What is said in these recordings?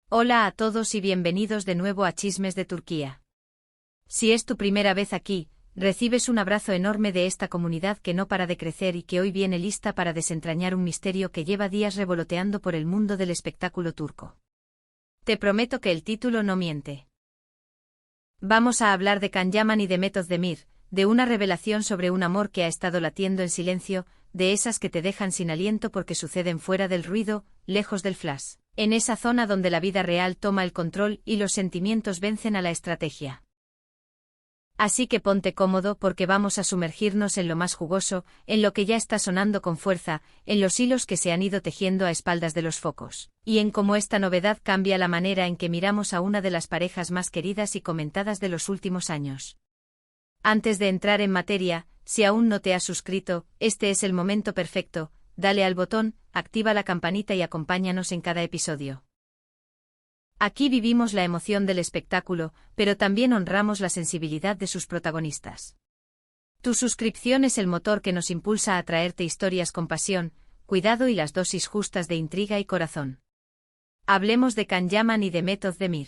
Hola a todos y bienvenidos de nuevo a Chismes de Turquía. Si es tu primera vez aquí, recibes un abrazo enorme de esta comunidad que no para de crecer y que hoy viene lista para desentrañar un misterio que lleva días revoloteando por el mundo del espectáculo turco. Te prometo que el título no miente. Vamos a hablar de Can Yaman y de Method Demir, de una revelación sobre un amor que ha estado latiendo en silencio, de esas que te dejan sin aliento porque suceden fuera del ruido, lejos del flash. En esa zona donde la vida real toma el control y los sentimientos vencen a la estrategia. Así que ponte cómodo porque vamos a sumergirnos en lo más jugoso, en lo que ya está sonando con fuerza, en los hilos que se han ido tejiendo a espaldas de los focos, y en cómo esta novedad cambia la manera en que miramos a una de las parejas más queridas y comentadas de los últimos años. Antes de entrar en materia, si aún no te has suscrito, este es el momento perfecto. Dale al botón, activa la campanita y acompáñanos en cada episodio. Aquí vivimos la emoción del espectáculo, pero también honramos la sensibilidad de sus protagonistas. Tu suscripción es el motor que nos impulsa a traerte historias con pasión, cuidado y las dosis justas de intriga y corazón. Hablemos de Can Yaman y de Method Demir.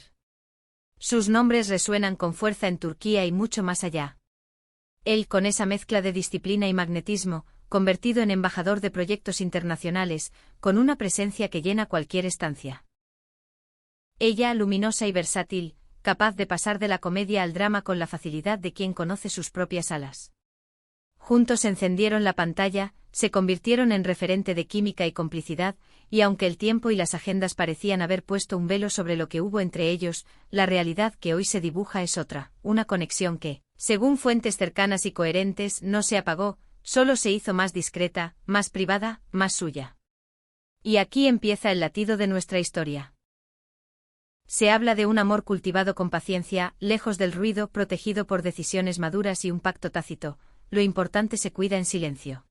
Sus nombres resuenan con fuerza en Turquía y mucho más allá. Él con esa mezcla de disciplina y magnetismo, convertido en embajador de proyectos internacionales, con una presencia que llena cualquier estancia. Ella, luminosa y versátil, capaz de pasar de la comedia al drama con la facilidad de quien conoce sus propias alas. Juntos encendieron la pantalla, se convirtieron en referente de química y complicidad, y aunque el tiempo y las agendas parecían haber puesto un velo sobre lo que hubo entre ellos, la realidad que hoy se dibuja es otra, una conexión que, según fuentes cercanas y coherentes, no se apagó, solo se hizo más discreta, más privada, más suya. Y aquí empieza el latido de nuestra historia. Se habla de un amor cultivado con paciencia, lejos del ruido, protegido por decisiones maduras y un pacto tácito. Lo importante se cuida en silencio.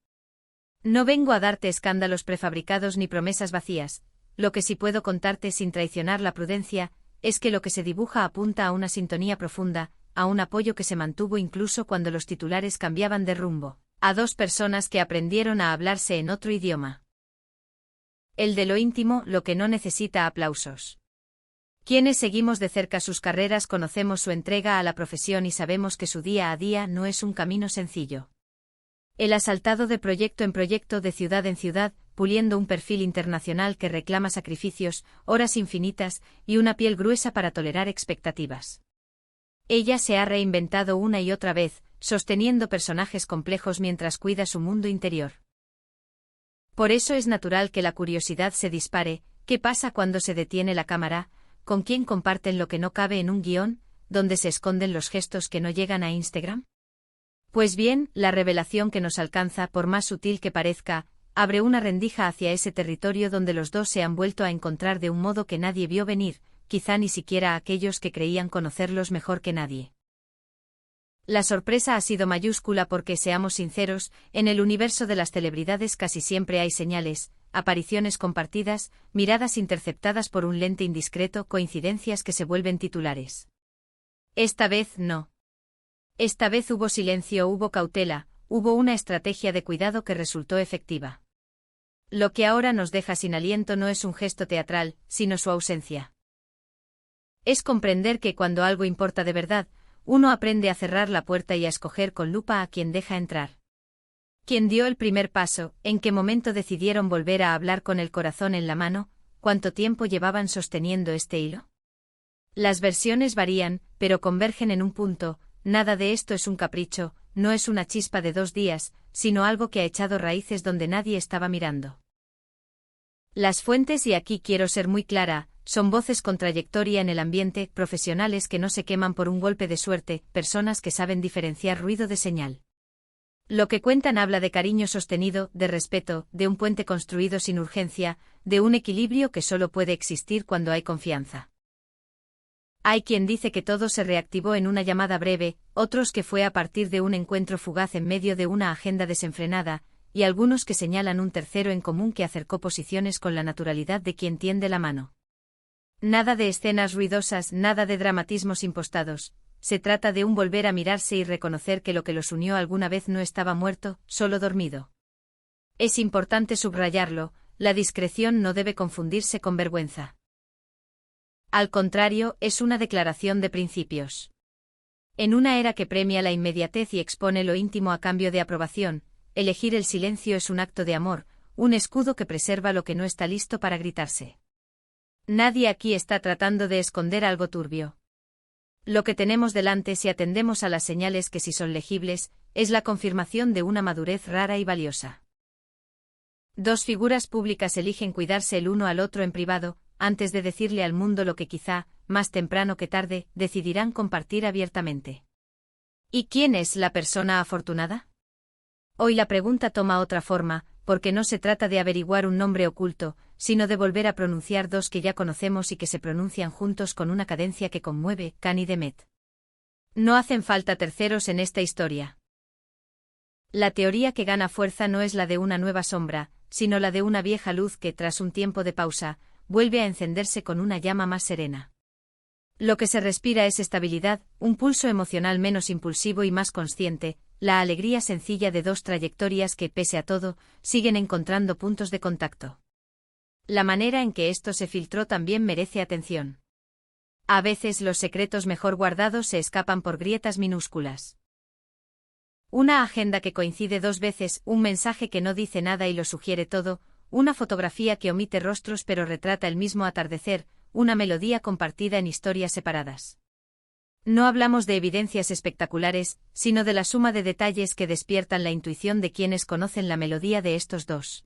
No vengo a darte escándalos prefabricados ni promesas vacías, lo que sí puedo contarte sin traicionar la prudencia, es que lo que se dibuja apunta a una sintonía profunda, a un apoyo que se mantuvo incluso cuando los titulares cambiaban de rumbo. A dos personas que aprendieron a hablarse en otro idioma. El de lo íntimo, lo que no necesita aplausos. Quienes seguimos de cerca sus carreras conocemos su entrega a la profesión y sabemos que su día a día no es un camino sencillo. Él ha saltado de proyecto en proyecto, de ciudad en ciudad, puliendo un perfil internacional que reclama sacrificios, horas infinitas y una piel gruesa para tolerar expectativas. Ella se ha reinventado una y otra vez, sosteniendo personajes complejos mientras cuida su mundo interior. Por eso es natural que la curiosidad se dispare. ¿Qué pasa cuando se detiene la cámara? ¿Con quién comparten lo que no cabe en un guión? ¿Dónde se esconden los gestos que no llegan a Instagram? Pues bien, la revelación que nos alcanza, por más sutil que parezca, abre una rendija hacia ese territorio donde los dos se han vuelto a encontrar de un modo que nadie vio venir, quizá ni siquiera aquellos que creían conocerlos mejor que nadie. La sorpresa ha sido mayúscula porque, seamos sinceros, en el universo de las celebridades casi siempre hay señales, apariciones compartidas, miradas interceptadas por un lente indiscreto, coincidencias que se vuelven titulares. Esta vez no. Esta vez hubo silencio, hubo cautela, hubo una estrategia de cuidado que resultó efectiva. Lo que ahora nos deja sin aliento no es un gesto teatral, sino su ausencia. Es comprender que cuando algo importa de verdad, uno aprende a cerrar la puerta y a escoger con lupa a quien deja entrar. ¿Quién dio el primer paso? ¿En qué momento decidieron volver a hablar con el corazón en la mano? ¿Cuánto tiempo llevaban sosteniendo este hilo? Las versiones varían, pero convergen en un punto: nada de esto es un capricho, no es una chispa de 2 días, sino algo que ha echado raíces donde nadie estaba mirando. Las fuentes, y aquí quiero ser muy clara, son voces con trayectoria en el ambiente, profesionales que no se queman por un golpe de suerte, personas que saben diferenciar ruido de señal. Lo que cuentan habla de cariño sostenido, de respeto, de un puente construido sin urgencia, de un equilibrio que solo puede existir cuando hay confianza. Hay quien dice que todo se reactivó en una llamada breve, otros que fue a partir de un encuentro fugaz en medio de una agenda desenfrenada, y algunos que señalan un tercero en común que acercó posiciones con la naturalidad de quien tiende la mano. Nada de escenas ruidosas, nada de dramatismos impostados. Se trata de un volver a mirarse y reconocer que lo que los unió alguna vez no estaba muerto, solo dormido. Es importante subrayarlo, la discreción no debe confundirse con vergüenza. Al contrario, es una declaración de principios. En una era que premia la inmediatez y expone lo íntimo a cambio de aprobación, elegir el silencio es un acto de amor, un escudo que preserva lo que no está listo para gritarse. Nadie aquí está tratando de esconder algo turbio. Lo que tenemos delante, si atendemos a las señales que sí son legibles, es la confirmación de una madurez rara y valiosa. Dos figuras públicas eligen cuidarse el uno al otro en privado, antes de decirle al mundo lo que quizá, más temprano que tarde, decidirán compartir abiertamente. ¿Y quién es la persona afortunada? Hoy la pregunta toma otra forma, porque no se trata de averiguar un nombre oculto, sino de volver a pronunciar dos que ya conocemos y que se pronuncian juntos con una cadencia que conmueve, Can y Demet. No hacen falta terceros en esta historia. La teoría que gana fuerza no es la de una nueva sombra, sino la de una vieja luz que, tras un tiempo de pausa, vuelve a encenderse con una llama más serena. Lo que se respira es estabilidad, un pulso emocional menos impulsivo y más consciente, la alegría sencilla de dos trayectorias que, pese a todo, siguen encontrando puntos de contacto. La manera en que esto se filtró también merece atención. A veces los secretos mejor guardados se escapan por grietas minúsculas. Una agenda que coincide dos veces, un mensaje que no dice nada y lo sugiere todo, una fotografía que omite rostros pero retrata el mismo atardecer, una melodía compartida en historias separadas. No hablamos de evidencias espectaculares, sino de la suma de detalles que despiertan la intuición de quienes conocen la melodía de estos dos.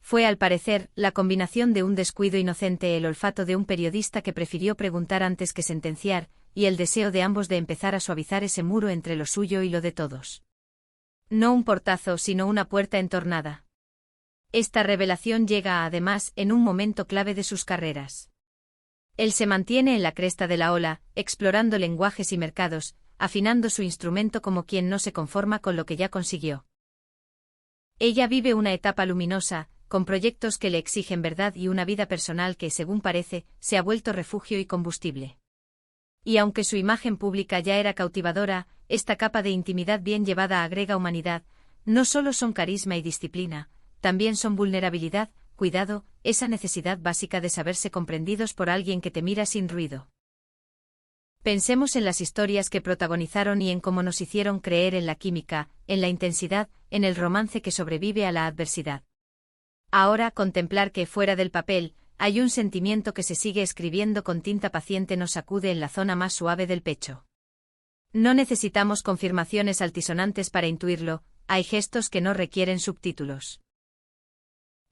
Fue, al parecer, la combinación de un descuido inocente, el olfato de un periodista que prefirió preguntar antes que sentenciar, y el deseo de ambos de empezar a suavizar ese muro entre lo suyo y lo de todos. No un portazo, sino una puerta entornada. Esta revelación llega, además, en un momento clave de sus carreras. Él se mantiene en la cresta de la ola, explorando lenguajes y mercados, afinando su instrumento como quien no se conforma con lo que ya consiguió. Ella vive una etapa luminosa, con proyectos que le exigen verdad y una vida personal que, según parece, se ha vuelto refugio y combustible. Y aunque su imagen pública ya era cautivadora, esta capa de intimidad bien llevada agrega humanidad, no solo son carisma y disciplina, también son vulnerabilidad, cuidado, esa necesidad básica de saberse comprendidos por alguien que te mira sin ruido. Pensemos en las historias que protagonizaron y en cómo nos hicieron creer en la química, en la intensidad, en el romance que sobrevive a la adversidad. Ahora, contemplar que, fuera del papel, hay un sentimiento que se sigue escribiendo con tinta paciente nos sacude en la zona más suave del pecho. No necesitamos confirmaciones altisonantes para intuirlo, hay gestos que no requieren subtítulos.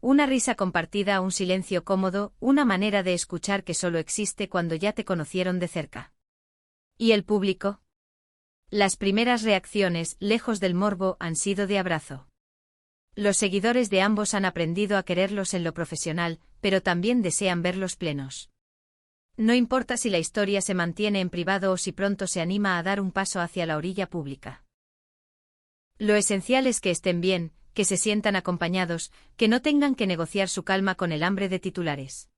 Una risa compartida, un silencio cómodo, una manera de escuchar que solo existe cuando ya te conocieron de cerca. ¿Y el público? Las primeras reacciones, lejos del morbo, han sido de abrazo. Los seguidores de ambos han aprendido a quererlos en lo profesional, pero también desean verlos plenos. No importa si la historia se mantiene en privado o si pronto se anima a dar un paso hacia la orilla pública. Lo esencial es que estén bien, que se sientan acompañados, que no tengan que negociar su calma con el hambre de titulares.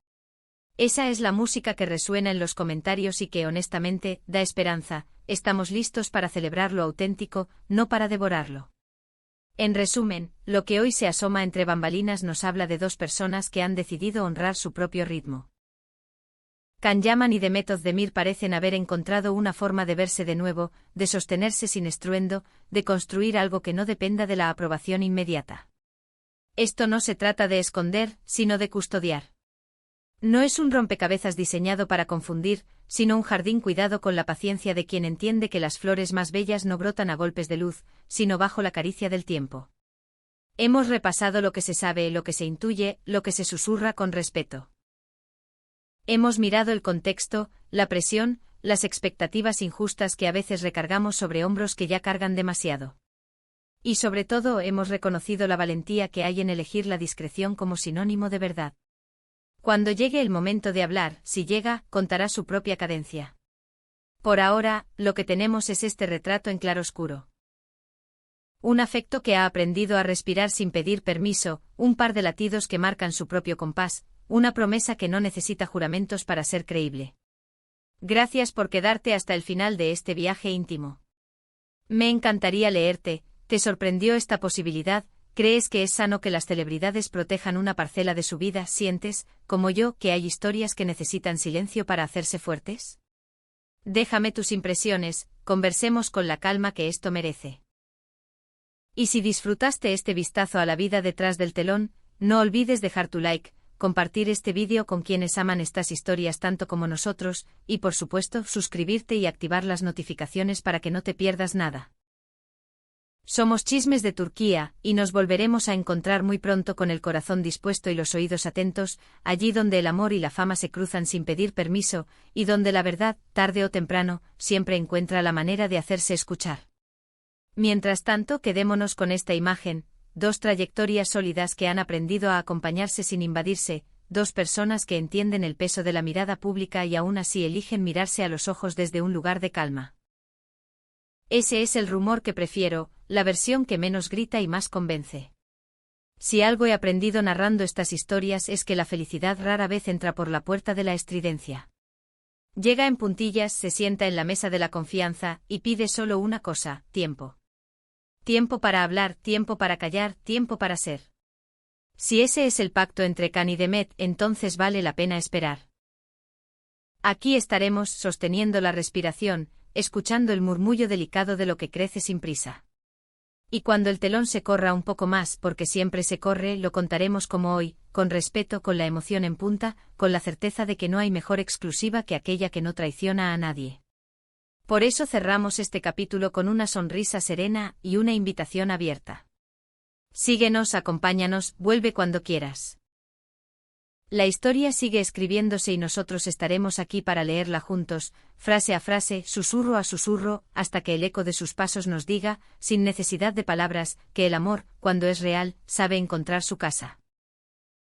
Esa es la música que resuena en los comentarios y que, honestamente, da esperanza. Estamos listos para celebrar lo auténtico, no para devorarlo. En resumen, lo que hoy se asoma entre bambalinas nos habla de dos personas que han decidido honrar su propio ritmo. Can Yaman y Demet Özdemir parecen haber encontrado una forma de verse de nuevo, de sostenerse sin estruendo, de construir algo que no dependa de la aprobación inmediata. Esto no se trata de esconder, sino de custodiar. No es un rompecabezas diseñado para confundir, sino un jardín cuidado con la paciencia de quien entiende que las flores más bellas no brotan a golpes de luz, sino bajo la caricia del tiempo. Hemos repasado lo que se sabe, lo que se intuye, lo que se susurra con respeto. Hemos mirado el contexto, la presión, las expectativas injustas que a veces recargamos sobre hombros que ya cargan demasiado. Y sobre todo hemos reconocido la valentía que hay en elegir la discreción como sinónimo de verdad. Cuando llegue el momento de hablar, si llega, contará su propia cadencia. Por ahora, lo que tenemos es este retrato en claroscuro. Un afecto que ha aprendido a respirar sin pedir permiso, un par de latidos que marcan su propio compás, una promesa que no necesita juramentos para ser creíble. Gracias por quedarte hasta el final de este viaje íntimo. Me encantaría leerte, ¿te sorprendió esta posibilidad? ¿Crees que es sano que las celebridades protejan una parcela de su vida? ¿Sientes, como yo, que hay historias que necesitan silencio para hacerse fuertes? Déjame tus impresiones, conversemos con la calma que esto merece. Y si disfrutaste este vistazo a la vida detrás del telón, no olvides dejar tu like, compartir este vídeo con quienes aman estas historias tanto como nosotros, y por supuesto, suscribirte y activar las notificaciones para que no te pierdas nada. Somos Chismes de Turquía, y nos volveremos a encontrar muy pronto con el corazón dispuesto y los oídos atentos, allí donde el amor y la fama se cruzan sin pedir permiso, y donde la verdad, tarde o temprano, siempre encuentra la manera de hacerse escuchar. Mientras tanto, quedémonos con esta imagen: dos trayectorias sólidas que han aprendido a acompañarse sin invadirse, dos personas que entienden el peso de la mirada pública y aún así eligen mirarse a los ojos desde un lugar de calma. Ese es el rumor que prefiero, la versión que menos grita y más convence. Si algo he aprendido narrando estas historias es que la felicidad rara vez entra por la puerta de la estridencia. Llega en puntillas, se sienta en la mesa de la confianza, y pide solo una cosa: tiempo. Tiempo para hablar, tiempo para callar, tiempo para ser. Si ese es el pacto entre Can y Demet, entonces vale la pena esperar. Aquí estaremos, sosteniendo la respiración, escuchando el murmullo delicado de lo que crece sin prisa. Y cuando el telón se corra un poco más, porque siempre se corre, lo contaremos como hoy, con respeto, con la emoción en punta, con la certeza de que no hay mejor exclusiva que aquella que no traiciona a nadie. Por eso cerramos este capítulo con una sonrisa serena y una invitación abierta. Síguenos, acompáñanos, vuelve cuando quieras. La historia sigue escribiéndose y nosotros estaremos aquí para leerla juntos, frase a frase, susurro a susurro, hasta que el eco de sus pasos nos diga, sin necesidad de palabras, que el amor, cuando es real, sabe encontrar su casa.